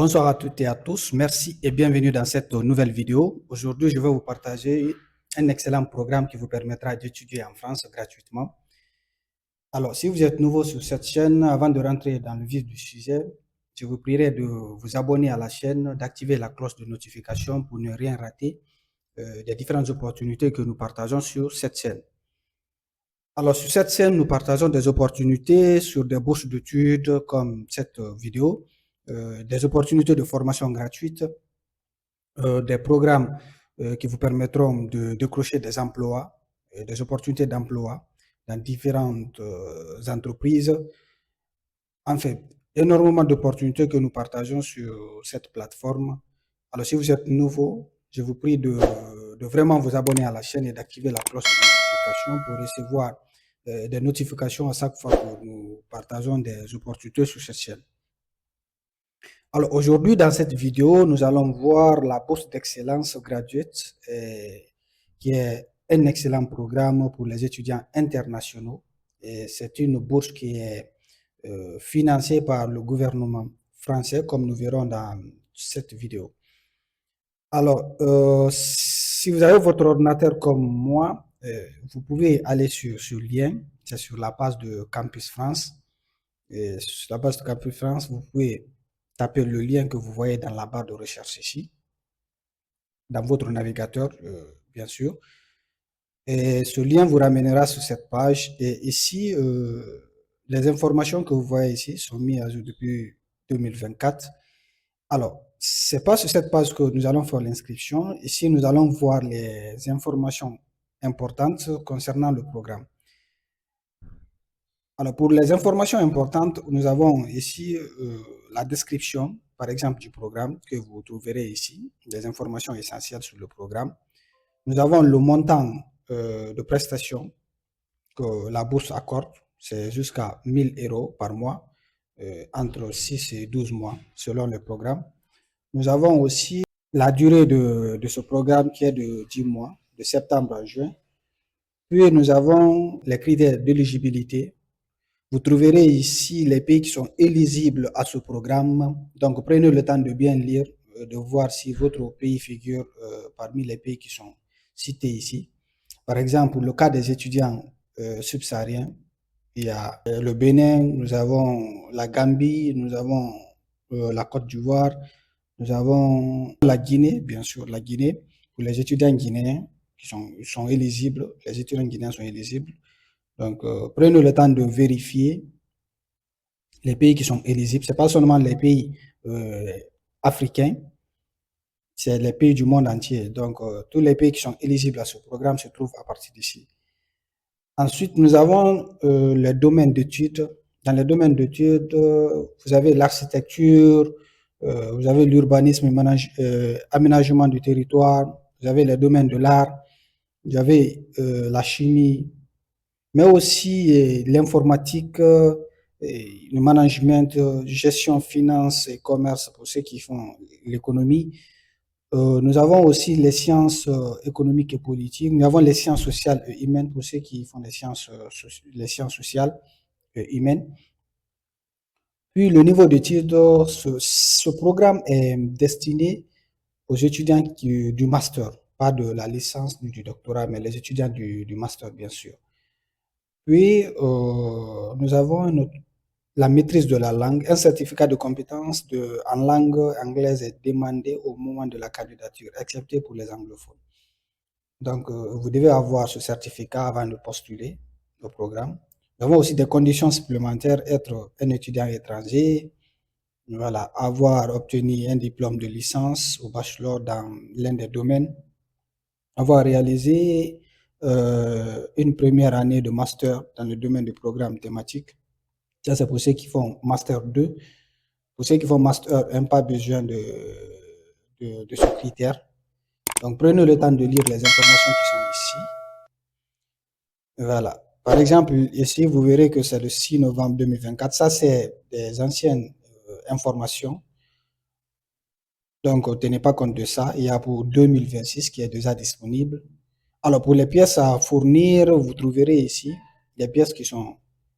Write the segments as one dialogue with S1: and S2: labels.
S1: Bonsoir à toutes et à tous. Merci et bienvenue dans cette nouvelle vidéo. Aujourd'hui, je vais vous partager un excellent programme qui vous permettra d'étudier en France gratuitement. Alors, si vous êtes nouveau sur cette chaîne, avant de rentrer dans le vif du sujet, je vous prierai de vous abonner à la chaîne, d'activer la cloche de notification pour ne rien rater des différentes opportunités que nous partageons sur cette chaîne. Alors, sur cette chaîne, nous partageons des opportunités sur des bourses d'études comme cette vidéo, des opportunités de formation gratuite, des programmes qui vous permettront de décrocher des emplois, des opportunités d'emploi dans différentes entreprises. En fait, énormément d'opportunités que nous partageons sur cette plateforme. Alors, si vous êtes nouveau, je vous prie de vraiment vous abonner à la chaîne et d'activer la cloche de notification pour recevoir des notifications à chaque fois que nous partageons des opportunités sur cette chaîne. Alors aujourd'hui, dans cette vidéo, nous allons voir la bourse d'excellence Graduate, qui est un excellent programme pour les étudiants internationaux. C'est une bourse qui est financée par le gouvernement français, comme nous verrons dans cette vidéo. Alors, si vous avez votre ordinateur comme moi, vous pouvez aller sur le lien, c'est sur la page de Campus France. Et sur la page de Campus France, vous pouvez taper le lien que vous voyez dans la barre de recherche ici, dans votre navigateur, bien sûr. Et ce lien vous ramènera sur cette page. Et ici, les informations que vous voyez ici sont mises à jour depuis 2024. Alors, c'est pas sur cette page que nous allons faire l'inscription. Ici, nous allons voir les informations importantes concernant le programme. Alors, pour les informations importantes, nous avons ici la description, par exemple, du programme que vous trouverez ici, des informations essentielles sur le programme. Nous avons le montant de prestations que la bourse accorde, c'est jusqu'à 1000 € par mois, entre 6 et 12 mois, selon le programme. Nous avons aussi la durée de ce programme qui est de 10 mois, de septembre à juin. Puis nous avons les critères d'éligibilité. Vous trouverez ici les pays qui sont éligibles à ce programme. Donc, prenez le temps de bien lire, de voir si votre pays figure parmi les pays qui sont cités ici. Par exemple, pour le cas des étudiants subsahariens, il y a le Bénin, nous avons la Gambie, nous avons la Côte d'Ivoire, nous avons la Guinée, bien sûr, la Guinée, pour les étudiants guinéens qui sont éligibles. Les étudiants guinéens sont éligibles. Donc, prenez le temps de vérifier les pays qui sont éligibles. Ce n'est pas seulement les pays africains, c'est les pays du monde entier. Donc, tous les pays qui sont éligibles à ce programme se trouvent à partir d'ici. Ensuite, nous avons les domaines d'études. Dans les domaines d'études, vous avez l'architecture, vous avez l'urbanisme, aménagement du territoire, vous avez les domaines de l'art, vous avez la chimie, mais aussi l'informatique, le management, gestion, finance et commerce pour ceux qui font l'économie. Nous avons aussi les sciences économiques et politiques. Nous avons les sciences sociales et humaines pour ceux qui font les sciences sociales et humaines. Puis le niveau d'études, ce programme est destiné aux étudiants du master, pas de la licence ni du doctorat, mais les étudiants du master, bien sûr. Puis, nous avons la maîtrise de la langue. Un certificat de compétence en langue anglaise est demandé au moment de la candidature, excepté pour les anglophones. Donc, vous devez avoir ce certificat avant de postuler au programme. Nous avons aussi des conditions supplémentaires, être un étudiant étranger, voilà, avoir obtenu un diplôme de licence ou bachelor dans l'un des domaines, avoir réalisé une première année de master dans le domaine du programme thématique. Ça, c'est pour ceux qui font Master 2. Pour ceux qui font Master 1, pas besoin de ce critère. Donc, prenez le temps de lire les informations qui sont ici. Voilà. Par exemple, ici, vous verrez que c'est le 6 novembre 2024. Ça, c'est des anciennes informations. Donc, tenez pas compte de ça. Il y a pour 2026 qui est déjà disponible. Alors, pour les pièces à fournir, vous trouverez ici les pièces qui sont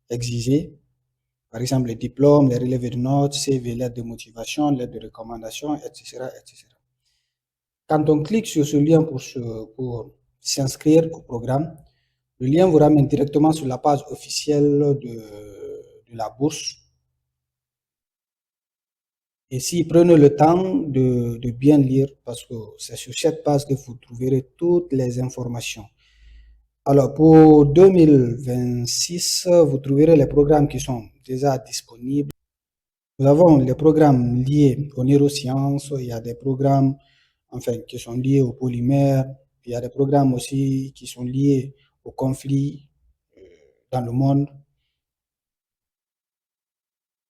S1: exigées. Par exemple, les diplômes, les relevés de notes, CV, lettres de motivation, lettres de recommandation, etc., etc. Quand on clique sur ce lien pour s'inscrire au programme, le lien vous ramène directement sur la page officielle de la bourse. Et si prenez le temps de bien lire, parce que c'est sur cette page que vous trouverez toutes les informations. Alors, pour 2026, vous trouverez les programmes qui sont déjà disponibles. Nous avons les programmes liés aux neurosciences, il y a des programmes enfin, qui sont liés aux polymères, il y a des programmes aussi qui sont liés aux conflits dans le monde.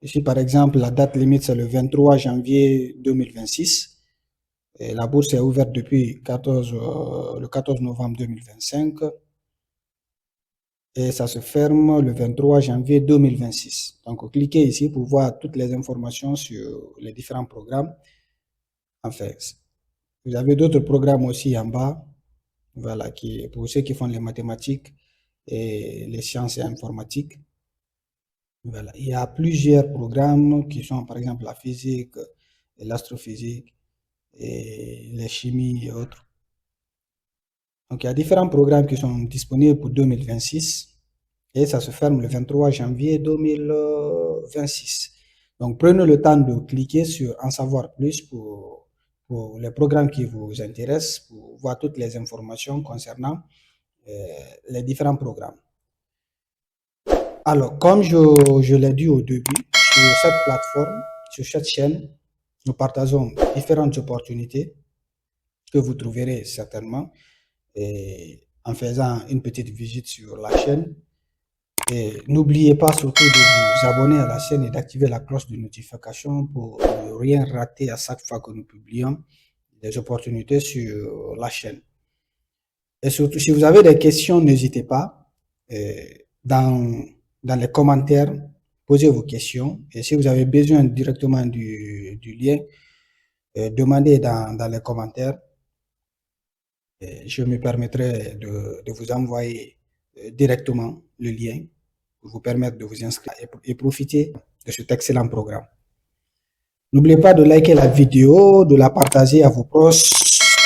S1: Ici, par exemple, la date limite, c'est le 23 janvier 2026. Et la bourse est ouverte depuis le 14 novembre 2025 et ça se ferme le 23 janvier 2026. Donc, cliquez ici pour voir toutes les informations sur les différents programmes. Enfin, vous avez d'autres programmes aussi en bas, voilà, pour ceux qui font les mathématiques et les sciences et informatiques. Voilà. Il y a plusieurs programmes qui sont, par exemple, la physique, l'astrophysique et les chimies et autres. Donc, il y a différents programmes qui sont disponibles pour 2026 et ça se ferme le 23 janvier 2026. Donc, prenez le temps de cliquer sur En savoir plus pour les programmes qui vous intéressent, pour voir toutes les informations concernant les différents programmes. Alors, comme je l'ai dit au début, sur cette plateforme, sur cette chaîne, nous partageons différentes opportunités que vous trouverez certainement en faisant une petite visite sur la chaîne. Et n'oubliez pas surtout de vous abonner à la chaîne et d'activer la cloche de notification pour ne rien rater à chaque fois que nous publions des opportunités sur la chaîne. Et surtout, si vous avez des questions, n'hésitez pas. Dans les commentaires, posez vos questions. Et si vous avez besoin directement du lien, demandez dans les commentaires. Et je me permettrai de vous envoyer directement le lien pour vous permettre de vous inscrire et profiter de cet excellent programme. N'oubliez pas de liker la vidéo, de la partager à vos proches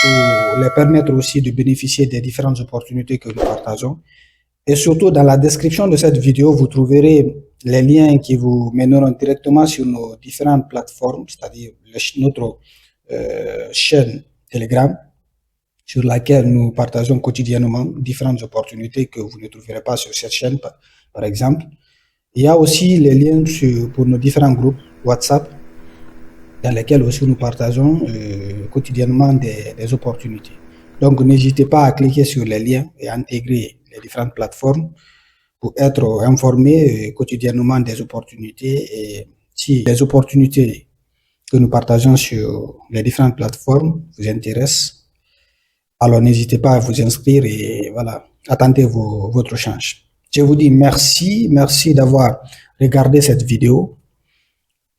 S1: pour les permettre aussi de bénéficier des différentes opportunités que nous partageons. Et surtout, dans la description de cette vidéo, vous trouverez les liens qui vous mèneront directement sur nos différentes plateformes, c'est-à-dire notre chaîne Telegram, sur laquelle nous partageons quotidiennement différentes opportunités que vous ne trouverez pas sur cette chaîne, par exemple. Il y a aussi les liens pour nos différents groupes WhatsApp, dans lesquels aussi nous partageons quotidiennement des opportunités. Donc, n'hésitez pas à cliquer sur les liens et à intégrer les différentes plateformes pour être informé quotidiennement des opportunités. Et si les opportunités que nous partageons sur les différentes plateformes vous intéressent, alors n'hésitez pas à vous inscrire et voilà, attendez votre chance. Je vous dis merci d'avoir regardé cette vidéo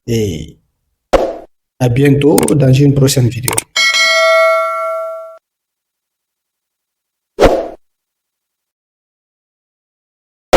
S1: et à bientôt dans une prochaine vidéo.